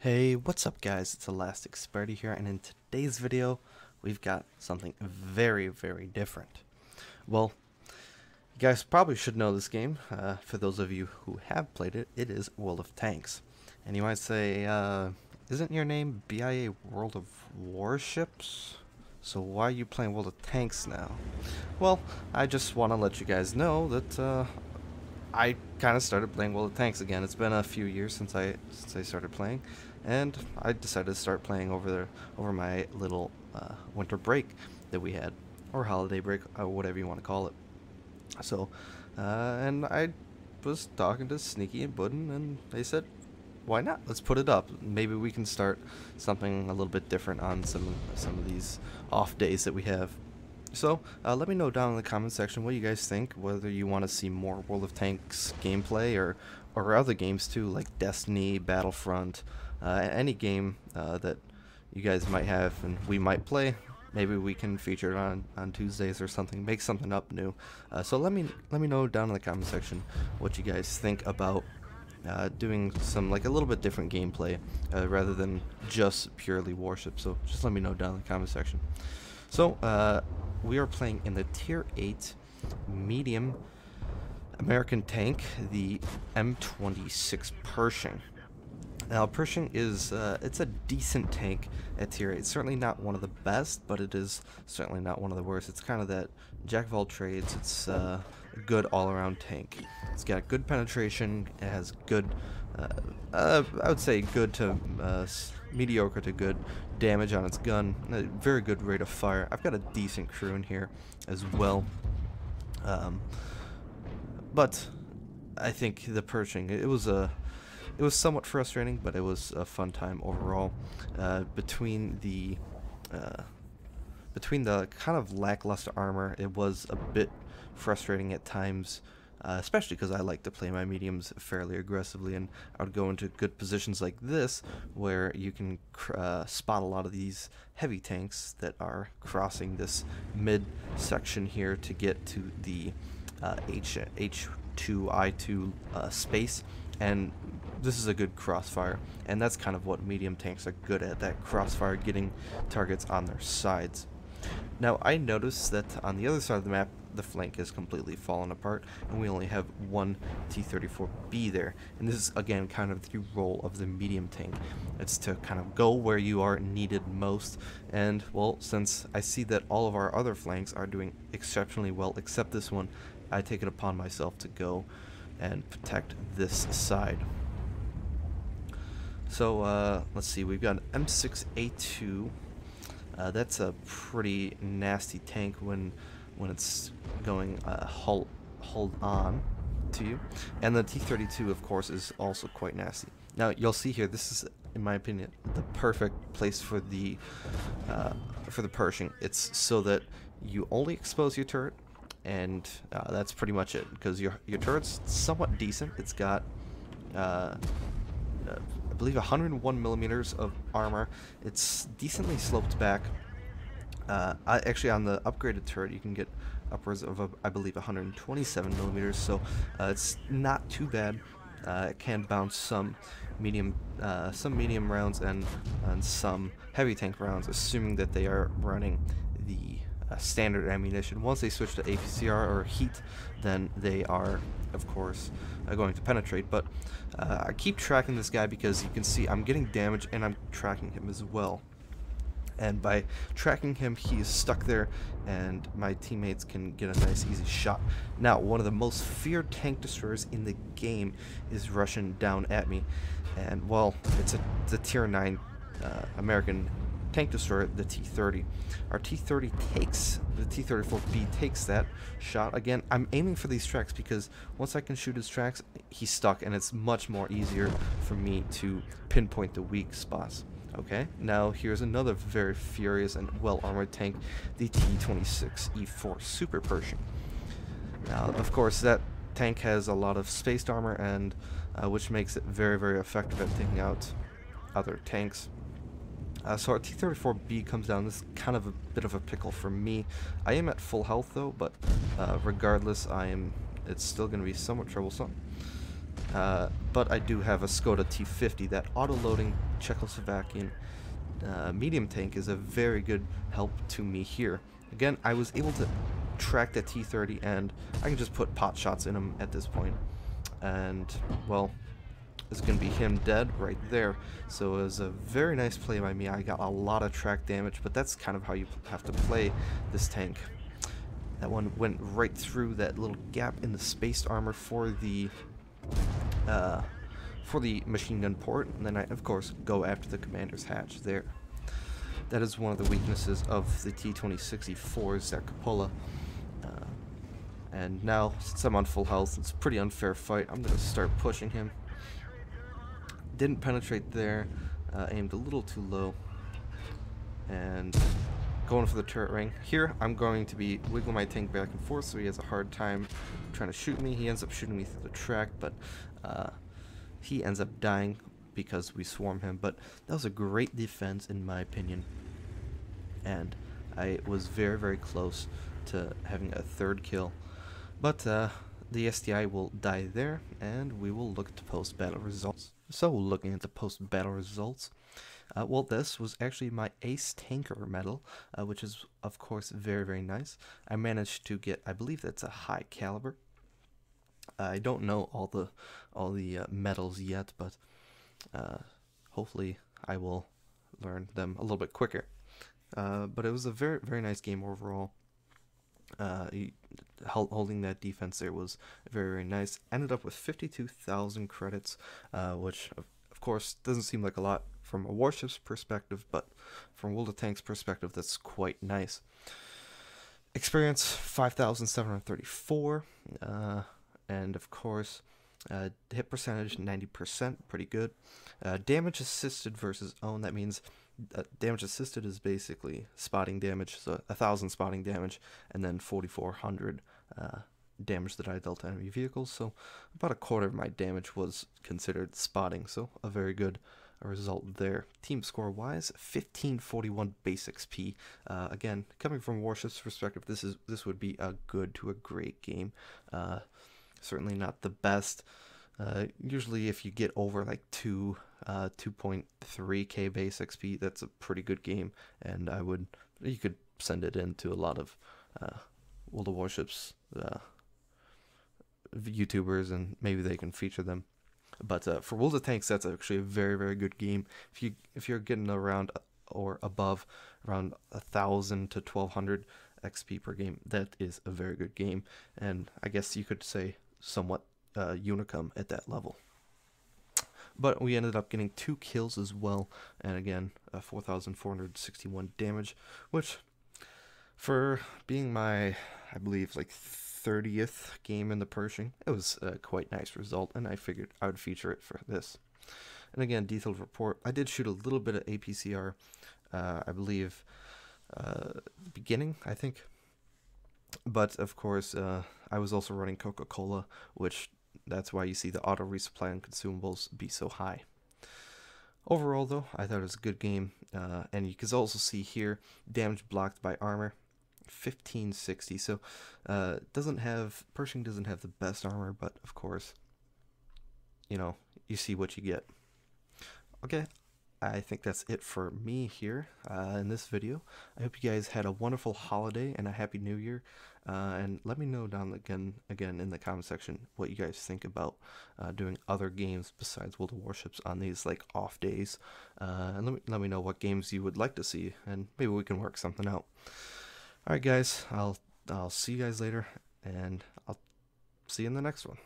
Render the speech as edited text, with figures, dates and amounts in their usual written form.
Hey, what's up guys? It's ElasticSpyder here, and in today's video, we've got something very, very different. Well, you guys probably should know this game. For those of you who have played it, it is World of Tanks. And you might say, isn't your name BIAworld of Warships? So why are you playing World of Tanks now? Well, I just want to let you guys know that I kind of started playing World of Tanks again. It's been a few years since I started playing, and I decided to start playing over my little winter break that we had, or holiday break, or whatever you want to call it. So, and I was talking to Sneaky and Budden, and they said, "Why not? Let's put it up. Maybe we can start something a little bit different on some of these off days that we have." So, let me know down in the comment section what you guys think, whether you want to see more World of Tanks gameplay or other games too, like Destiny, Battlefront, any game that you guys might have and we might play. Maybe we can feature it on Tuesdays or something, make something up new. So let me know down in the comment section what you guys think about doing some a little bit different gameplay rather than just purely Warships. So just let me know down in the comment section. So we are playing in the Tier 8 medium American tank, the M26 Pershing. Now, Pershing is it's a decent tank at Tier 8. It's certainly not one of the best, but it is certainly not one of the worst. It's kind of that jack of all trades. It's a good all-around tank. It's got good penetration. It has good, I would say good to mediocre to good damage on its gun. A very good rate of fire. I've got a decent crew in here as well. But I think the Pershing, it was somewhat frustrating, but it was a fun time overall. Between the kind of lackluster armor, it was a bit frustrating at times, especially because I like to play my mediums fairly aggressively, and I would go into good positions like this where you can spot a lot of these heavy tanks that are crossing this mid section here to get to the H2I2 space, and this is a good crossfire, and that's kind of what medium tanks are good at, that crossfire, getting targets on their sides. Now, I noticed that on the other side of the map, the flank has completely fallen apart, and we only have one T-34B there. And this is, again, kind of the role of the medium tank. It's to kind of go where you are needed most. And, well, since I see that all of our other flanks are doing exceptionally well, except this one, I take it upon myself to go and protect this side. So, let's see, we've got an M6A2. That's a pretty nasty tank when it's going hold on to you. And the T-32, of course, is also quite nasty. Now, you'll see here, this is, in my opinion, the perfect place for the Pershing. It's so that you only expose your turret, and that's pretty much it, because your turret's somewhat decent. It's got I believe 101 millimeters of armor. It's decently sloped back. Actually, on the upgraded turret, you can get upwards of, I believe, 127 millimeters. So it's not too bad. It can bounce some medium rounds and some heavy tank rounds, assuming that they are running the standard ammunition. Once they switch to APCR or heat, then they are, of course, going to penetrate. But I keep tracking this guy because you can see I'm getting damage and I'm tracking him as well. And by tracking him, he is stuck there, and my teammates can get a nice, easy shot. Now, one of the most feared tank destroyers in the game is rushing down at me, and well, it's a Tier 9 American tank destroyer, the T-30. Our T-30 takes, the T-34B takes that shot. Again, I'm aiming for these tracks because once I can shoot his tracks, he's stuck, and it's much more easier for me to pinpoint the weak spots. Okay, now here's another very furious and well-armored tank, the T-26E4 Super Pershing. Now, of course, that tank has a lot of spaced armor, and which makes it very, very effective at taking out other tanks. So our T-34B comes down. This is kind of a bit of a pickle for me. I am at full health though, but regardless, it's still going to be somewhat troublesome. but I do have a Skoda T50. That auto-loading Czechoslovakian medium tank is a very good help to me here. Again, I was able to track that T30, and I can just put pot shots in him at this point. And, well, it's going to be him dead right there. So it was a very nice play by me. I got a lot of track damage, but that's kind of how you have to play this tank. That one went right through that little gap in the spaced armor for the machine gun port, and then I, of course, go after the commander's hatch there. That is one of the weaknesses of the T-2064's that cupola. And now, since I'm on full health, it's a pretty unfair fight. I'm going to start pushing him. Didn't penetrate there, aimed a little too low, and going for the turret ring. Here, I'm going to be wiggling my tank back and forth, so he has a hard time trying to shoot me. He ends up shooting me through the track, but he ends up dying because we swarm him. But that was a great defense, in my opinion, and I was very, very close to having a third kill. But the STI will die there, and we will look at the post-battle results. So, looking at the post-battle results, well, this was actually my Ace Tanker medal, which is, of course, very, very nice. I managed to get, I believe that's a high caliber. I don't know all the medals yet, but hopefully I will learn them a little bit quicker. But it was a very, very nice game overall. Holding that defense there was very, very nice. Ended up with 52,000 credits, which of course doesn't seem like a lot from a Warships perspective, but from World of Tanks perspective, that's quite nice. Experience 5,734, and of course hit percentage 90%, pretty good. Damage assisted versus own, that means damage assisted is basically spotting damage, so 1,000 spotting damage, and then 4,400 damage that I dealt enemy vehicles. So about a quarter of my damage was considered spotting, so a very good result there. Team score wise, 1541 base XP. Again, coming from Warships perspective, this would be a good to a great game. Certainly not the best. Usually if you get over like 2.3k base XP, that's a pretty good game, and you could send it into a lot of World of Warships YouTubers, and maybe they can feature them. But for World of Tanks, that's actually a very, very good game. If you're getting around or above around 1,000 to 1,200 XP per game, that is a very good game, and I guess you could say somewhat unicum at that level. But we ended up getting 2 kills as well, and again 4,461 damage, which for being my, I believe, like 30th game in the Pershing, it was a quite nice result, and I figured I would feature it for this. And again, detailed report, I did shoot a little bit of APCR, I believe beginning, I think, but of course I was also running Coca-Cola, which that's why you see the auto resupply and consumables be so high. Overall though, I thought it was a good game, and you can also see here damage blocked by armor 1560. So Pershing doesn't have the best armor, but of course, you know, you see what you get. Okay, I think that's it for me here in this video. I hope you guys had a wonderful holiday and a happy new year, and let me know down again in the comment section what you guys think about doing other games besides World of Warships on these like off days, and let me know what games you would like to see, and maybe we can work something out. Alright guys, I'll see you guys later, and I'll see you in the next one.